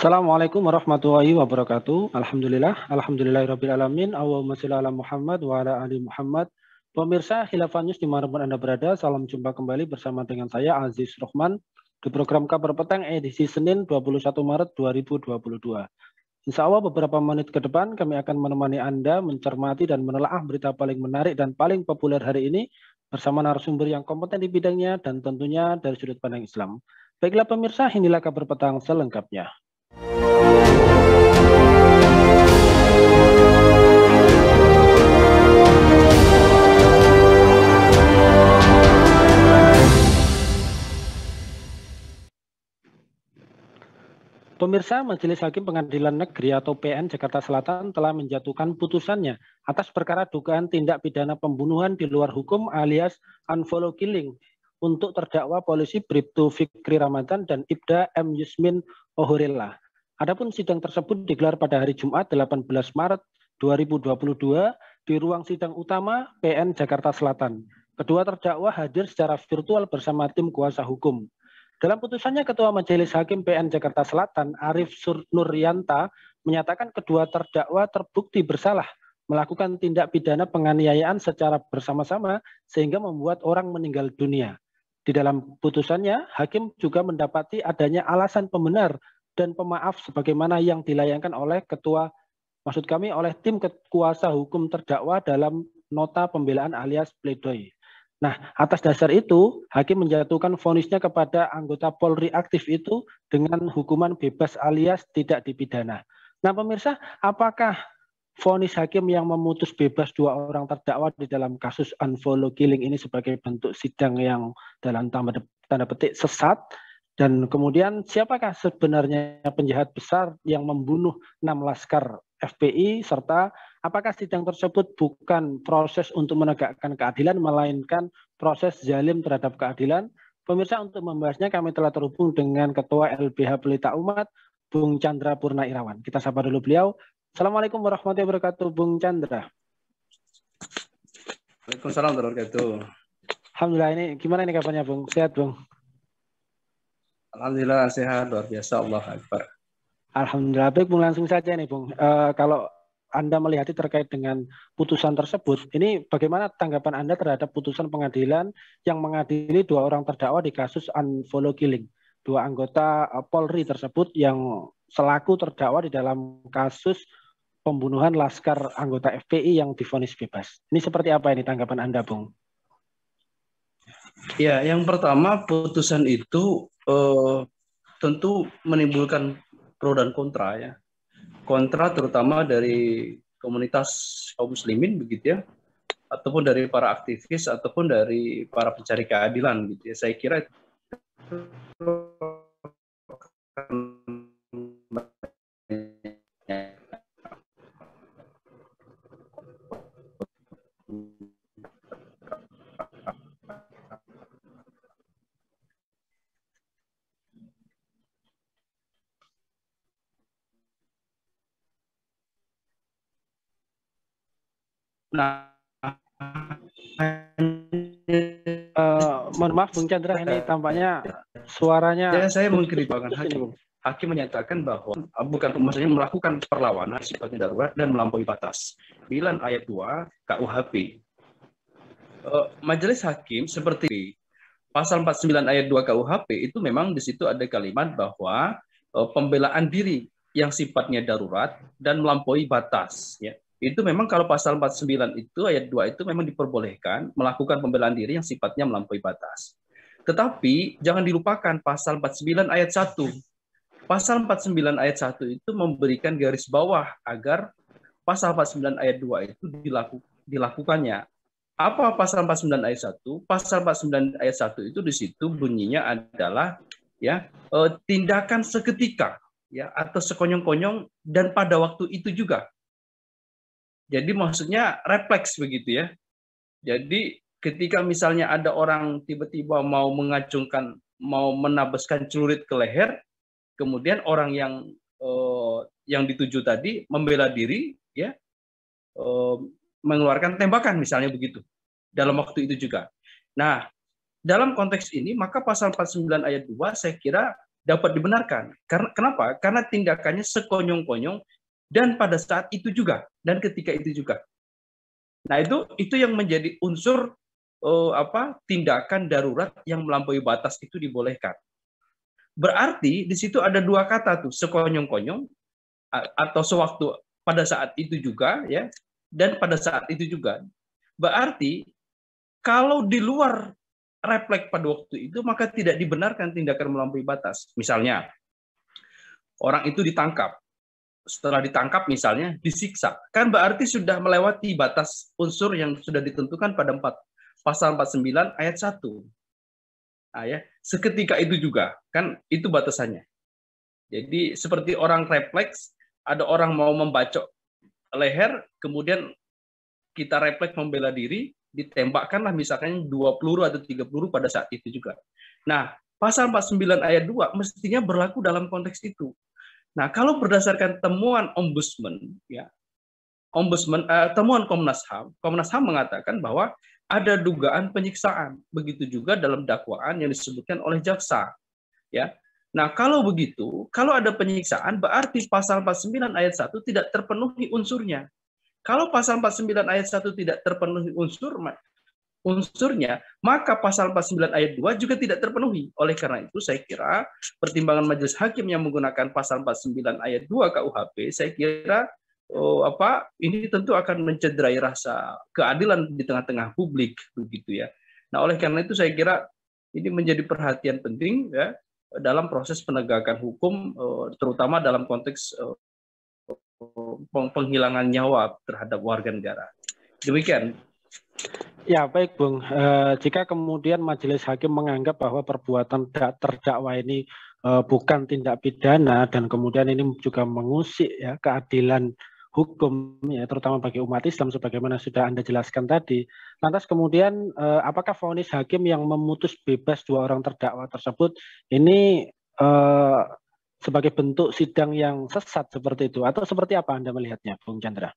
Assalamualaikum warahmatullahi wabarakatuh. Alhamdulillahirabbil alamin. Allahumma shalli ala Muhammad wa ala ali Muhammad. Pemirsa Khilafah News dimanapun Anda berada, salam jumpa kembali bersama dengan saya Aziz Rohman di program Kabar Petang edisi Senin 21 Maret 2022. Insya Allah beberapa menit ke depan kami akan menemani Anda mencermati dan menelaah berita paling menarik dan paling populer hari ini bersama narasumber yang kompeten di bidangnya dan tentunya dari sudut pandang Islam. Baiklah pemirsa, inilah Kabar Petang selengkapnya. Pemirsa, Majelis Hakim Pengadilan Negeri atau PN Jakarta Selatan telah menjatuhkan putusannya atas perkara dugaan tindak pidana pembunuhan di luar hukum alias unfollow killing untuk terdakwa polisi Bribtu Fikri Ramadan dan Ibda M. Yusmin Ohorilla. Adapun sidang tersebut digelar pada hari Jumat 18 Maret 2022 di ruang sidang utama PN Jakarta Selatan. Kedua terdakwa hadir secara virtual bersama tim kuasa hukum. Dalam putusannya, Ketua Majelis Hakim PN Jakarta Selatan, Arif Nurianta, menyatakan kedua terdakwa terbukti bersalah melakukan tindak pidana penganiayaan secara bersama-sama sehingga membuat orang meninggal dunia. Di dalam putusannya, Hakim juga mendapati adanya alasan pembenar dan pemaaf sebagaimana yang dilayangkan oleh oleh tim kuasa hukum terdakwa dalam nota pembelaan alias pledoi. Nah, atas dasar itu, Hakim menjatuhkan vonisnya kepada anggota Polri aktif itu dengan hukuman bebas alias tidak dipidana. Nah, pemirsa, apakah vonis Hakim yang memutus bebas dua orang terdakwa di dalam kasus unfollow killing ini sebagai bentuk sidang yang dalam tanda petik sesat? Dan kemudian siapakah sebenarnya penjahat besar yang membunuh 6 laskar FPI serta apakah sidang tersebut bukan proses untuk menegakkan keadilan melainkan proses zalim terhadap keadilan? Pemirsa, untuk membahasnya kami telah terhubung dengan Ketua LBH Pelita Umat, Bung Chandra Purna Irawan. Kita sapa dulu beliau. Assalamualaikum warahmatullahi wabarakatuh, Bung Chandra. Waalaikumsalam warahmatullahi wabarakatuh. Alhamdulillah, ini gimana ini kabarnya, Bung? Sehat, Bung? Alhamdulillah sehat, luar biasa, Allah Akbar. Alhamdulillah, baik Bung, langsung saja nih Bung. Kalau Anda melihat terkait dengan putusan tersebut, ini bagaimana tanggapan Anda terhadap putusan pengadilan yang mengadili dua orang terdakwa di kasus unfollow killing, dua anggota Polri tersebut yang selaku terdakwa di dalam kasus pembunuhan laskar anggota FPI yang divonis bebas. Ini seperti apa ini tanggapan Anda, Bung? Ya, yang pertama putusan itu tentu menimbulkan pro dan kontra ya. Kontra terutama dari komunitas kaum muslimin begitu ya, ataupun dari para aktivis ataupun dari para pencari keadilan gitu ya. Saya kira itu mohon maaf Bung Chandra, ini tampaknya suaranya. Ya, saya mengkritisi Hakim menyatakan bahwa bukan maksudnya melakukan perlawanan sifatnya darurat dan melampaui batas. 9 ayat 2 KUHP. Majelis Hakim seperti pasal 49 ayat 2 KUHP itu memang di situ ada kalimat bahwa pembelaan diri yang sifatnya darurat dan melampaui batas ya. Itu memang kalau pasal 49 itu ayat 2 itu memang diperbolehkan melakukan pembelaan diri yang sifatnya melampaui batas. Tetapi jangan dilupakan pasal 49 ayat 1. Pasal 49 ayat 1 itu memberikan garis bawah agar pasal 49 ayat 2 itu dilakukannya. Apa pasal 49 ayat 1? Pasal 49 ayat 1 itu di situ bunyinya adalah ya tindakan seketika ya atau sekonyong-konyong dan pada waktu itu juga. Jadi maksudnya refleks begitu ya. Jadi ketika misalnya ada orang tiba-tiba mau mengacungkan, mau menabaskan celurit ke leher, kemudian orang yang dituju tadi membela diri, ya, mengeluarkan tembakan misalnya begitu. Dalam waktu itu juga. Nah, dalam konteks ini maka pasal 49 ayat 2 saya kira dapat dibenarkan. Karena kenapa? Karena tindakannya sekonyong-konyong dan pada saat itu juga dan ketika itu juga. Nah, itu yang menjadi unsur tindakan darurat yang melampaui batas itu dibolehkan. Berarti di situ ada dua kata tuh, sekonyong-konyong atau sewaktu pada saat itu juga ya, dan pada saat itu juga. Berarti kalau di luar refleks pada waktu itu maka tidak dibenarkan tindakan melampaui batas. Misalnya orang itu ditangkap, setelah ditangkap misalnya disiksa, kan berarti sudah melewati batas unsur yang sudah ditentukan pada pasal 49 ayat 1. Nah, ya, seketika itu juga, kan itu batasannya. Jadi seperti orang refleks, ada orang mau membacok leher, kemudian kita refleks membela diri, ditembakkanlah misalkan 2 peluru atau 3 peluru pada saat itu juga. Nah, pasal 49 ayat 2 mestinya berlaku dalam konteks itu. Nah, kalau berdasarkan temuan Ombudsman, ya, temuan Komnas HAM mengatakan bahwa ada dugaan penyiksaan. Begitu juga dalam dakwaan yang disebutkan oleh jaksa. Ya. Nah, kalau begitu, kalau ada penyiksaan, berarti pasal 49 ayat 1 tidak terpenuhi unsurnya. Kalau pasal 49 ayat 1 tidak terpenuhi unsurnya, maka pasal 49 ayat 2 juga tidak terpenuhi. Oleh karena itu, saya kira pertimbangan majelis hakim yang menggunakan pasal 49 ayat 2 KUHP, saya kira ini tentu akan mencederai rasa keadilan di tengah-tengah publik, begitu ya. Nah, oleh karena itu saya kira ini menjadi perhatian penting ya dalam proses penegakan hukum, terutama dalam konteks penghilangan nyawa terhadap warga negara. Demikian. Ya, baik, Bung. Jika kemudian majelis hakim menganggap bahwa perbuatan terdakwa ini bukan tindak pidana dan kemudian ini juga mengusik ya keadilan hukum ya terutama bagi umat Islam sebagaimana sudah Anda jelaskan tadi. Lantas kemudian apakah vonis hakim yang memutus bebas 2 orang terdakwa tersebut ini sebagai bentuk sidang yang sesat seperti itu atau seperti apa Anda melihatnya, Bung Chandra?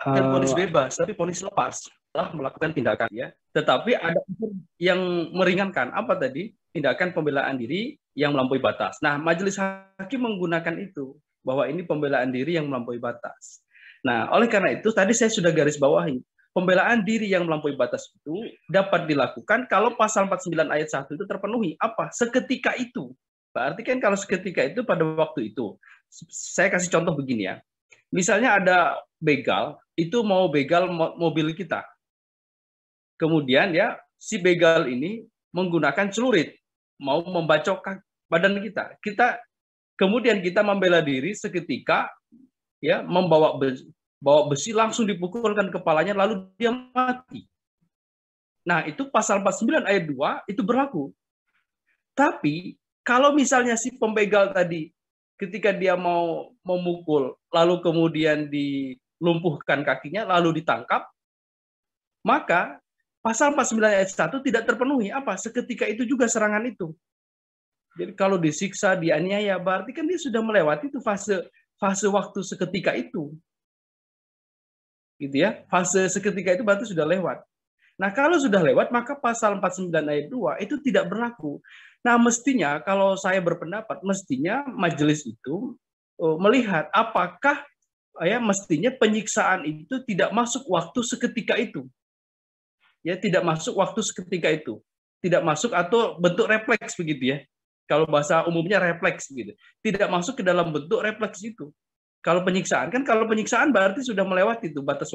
Bukan vonis bebas, tapi vonis lepas setelah melakukan tindakan ya. Tetapi ada yang meringankan. Apa tadi? Tindakan pembelaan diri yang melampaui batas. Nah, majelis hakim menggunakan itu bahwa ini pembelaan diri yang melampaui batas. Nah, oleh karena itu tadi saya sudah garis bawahi. Pembelaan diri yang melampaui batas itu dapat dilakukan kalau pasal 49 ayat 1 itu terpenuhi. Apa? Seketika itu. Berarti kan kalau seketika itu pada waktu itu. Saya kasih contoh begini ya. Misalnya ada begal, itu mau begal mobil kita. Kemudian ya si begal ini menggunakan celurit, mau membacok badan kita. Kemudian kita membela diri seketika, ya bawa besi langsung dipukulkan kepalanya, lalu dia mati. Nah, itu pasal 49 ayat 2 itu berlaku. Tapi kalau misalnya si pembegal tadi ketika dia mau memukul, lalu kemudian dilumpuhkan kakinya, lalu ditangkap, maka pasal 49 ayat 1 tidak terpenuhi. Apa? Seketika itu juga serangan itu. Jadi kalau disiksa, dianiaya, berarti kan dia sudah melewati itu fase waktu seketika itu. Gitu ya. Fase seketika itu berarti sudah lewat. Nah, kalau sudah lewat, maka pasal 49 ayat 2 itu tidak berlaku. Nah, mestinya kalau saya berpendapat, mestinya majelis itu melihat apakah ya mestinya penyiksaan itu tidak masuk waktu seketika itu. Ya, tidak masuk waktu seketika itu. Tidak masuk atau bentuk refleks begitu ya. Kalau bahasa umumnya refleks gitu. Tidak masuk ke dalam bentuk refleks itu. Kalau penyiksaan berarti sudah melewati itu batas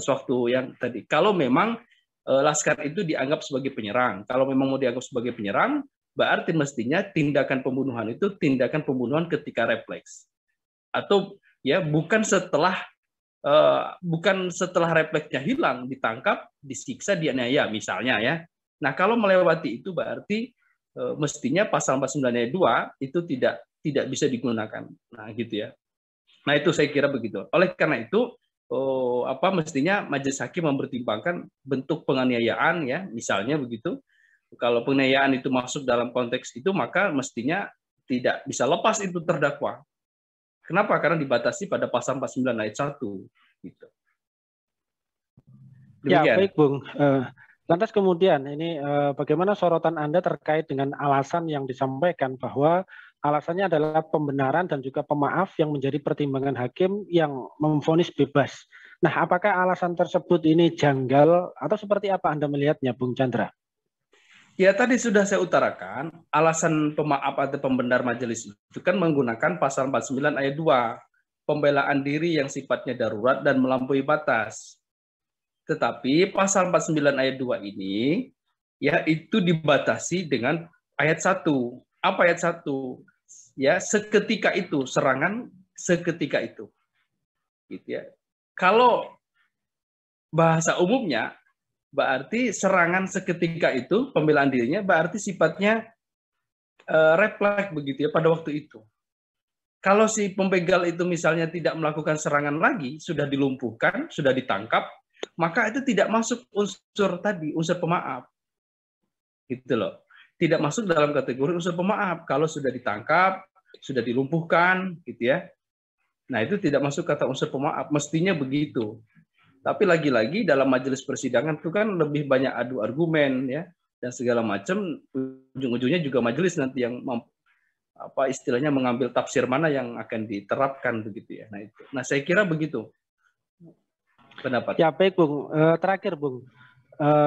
waktu yang tadi. Kalau memang Laskar itu dianggap sebagai penyerang. Kalau memang mau dianggap sebagai penyerang, berarti mestinya tindakan pembunuhan itu tindakan pembunuhan ketika refleks. Atau ya bukan setelah refleksnya hilang, ditangkap, disiksa, dianiaya misalnya ya. Nah, kalau melewati itu berarti mestinya pasal 49 ayat 2 itu tidak bisa digunakan. Nah, gitu ya. Nah, itu saya kira begitu. Oleh karena itu mestinya majelis hakim mempertimbangkan bentuk penganiayaan ya, misalnya begitu. Kalau penganiayaan itu masuk dalam konteks itu, maka mestinya tidak bisa lepas itu terdakwa. Kenapa? Karena dibatasi pada pasal 49 ayat 1. Gitu. Ya, baik Bung. Lantas kemudian ini bagaimana sorotan Anda terkait dengan alasan yang disampaikan bahwa alasannya adalah pembenaran dan juga pemaaf yang menjadi pertimbangan hakim yang memvonis bebas. Nah, apakah alasan tersebut ini janggal atau seperti apa Anda melihatnya, Bung Chandra? Ya, tadi sudah saya utarakan, alasan pemaaf atau pembenar majelis itu kan menggunakan pasal 49 ayat 2, pembelaan diri yang sifatnya darurat dan melampaui batas. Tetapi pasal 49 ayat 2 ini ya itu dibatasi dengan ayat 1. Apa ayat 1? Ya, seketika itu, serangan seketika itu. Gitu ya. Kalau bahasa umumnya berarti serangan seketika itu, pembelaan dirinya berarti sifatnya refleks begitu ya pada waktu itu. Kalau si pembegal itu misalnya tidak melakukan serangan lagi, sudah dilumpuhkan, sudah ditangkap, maka itu tidak masuk unsur tadi, unsur pemaaf. Gitu loh. Tidak masuk dalam kategori unsur pemaaf. Kalau sudah ditangkap, sudah dilumpuhkan, gitu ya. Nah, itu tidak masuk kata unsur pemaaf, mestinya begitu. Tapi lagi-lagi dalam majelis persidangan itu kan lebih banyak adu argumen ya dan segala macam, ujung-ujungnya juga majelis nanti yang apa istilahnya mengambil tafsir mana yang akan diterapkan begitu ya. Nah itu. Nah saya kira begitu pendapat. Ya baik Bung. Terakhir Bung.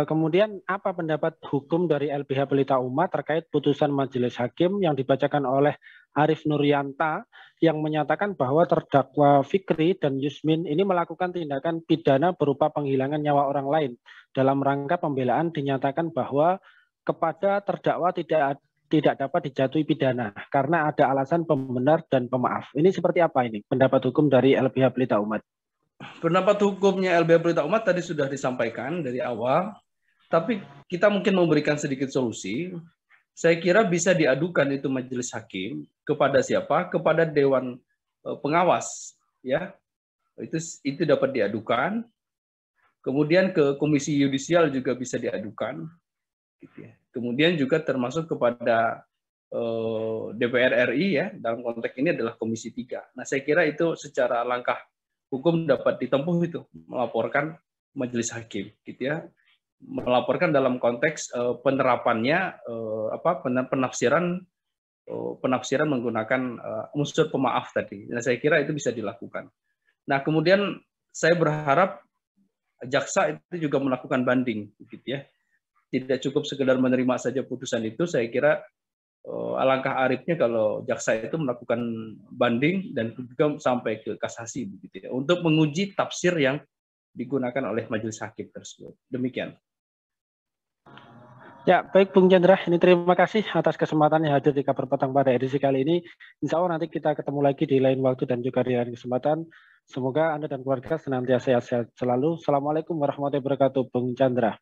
Kemudian apa pendapat hukum dari LBH Pelita Umat terkait putusan majelis hakim yang dibacakan oleh Arif Nuryanta yang menyatakan bahwa terdakwa Fikri dan Yusmin ini melakukan tindakan pidana berupa penghilangan nyawa orang lain. Dalam rangka pembelaan dinyatakan bahwa kepada terdakwa tidak dapat dijatuhi pidana karena ada alasan pembenar dan pemaaf. Ini seperti apa ini pendapat hukum dari LBH Pelita Umat? Pendapat hukumnya LBH Pelita Umat tadi sudah disampaikan dari awal, tapi kita mungkin memberikan sedikit solusi. Saya kira bisa diadukan itu majelis hakim kepada siapa? Kepada Dewan Pengawas, ya. Itu dapat diadukan. Kemudian ke Komisi Yudisial juga bisa diadukan. Gitu ya. Kemudian juga termasuk kepada DPR RI ya, dalam konteks ini adalah Komisi 3. Nah, saya kira itu secara langkah hukum dapat ditempuh itu, melaporkan majelis hakim gitu ya, melaporkan dalam konteks penerapannya penafsiran menggunakan unsur pemaaf tadi. Nah, saya kira itu bisa dilakukan. Nah, kemudian saya berharap jaksa itu juga melakukan banding gitu ya. Tidak cukup sekedar menerima saja putusan itu, saya kira alangkah arifnya kalau jaksa itu melakukan banding dan juga sampai ke kasasi begitu ya, untuk menguji tafsir yang digunakan oleh majelis hakim tersebut. Demikian. Ya, baik Bung Chandra, ini terima kasih atas kesempatannya hadir di Kabar Petang pada edisi kali ini. Insya Allah nanti kita ketemu lagi di lain waktu dan juga di lain kesempatan. Semoga Anda dan keluarga senantiasa sehat selalu. Assalamualaikum warahmatullahi wabarakatuh, Bung Chandra.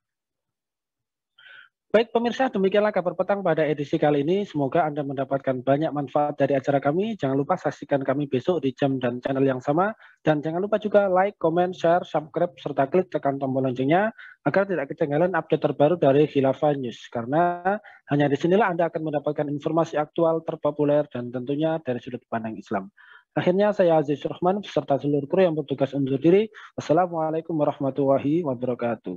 Baik pemirsa, demikianlah Kabar Petang pada edisi kali ini. Semoga Anda mendapatkan banyak manfaat dari acara kami. Jangan lupa saksikan kami besok di jam dan channel yang sama. Dan jangan lupa juga like, comment, share, subscribe, serta klik tekan tombol loncengnya agar tidak ketinggalan update terbaru dari Khilafah News. Karena hanya di sinilah Anda akan mendapatkan informasi aktual, terpopuler, dan tentunya dari sudut pandang Islam. Akhirnya saya Aziz Rahman beserta seluruh kru yang bertugas undur diri. Wassalamualaikum warahmatullahi wabarakatuh.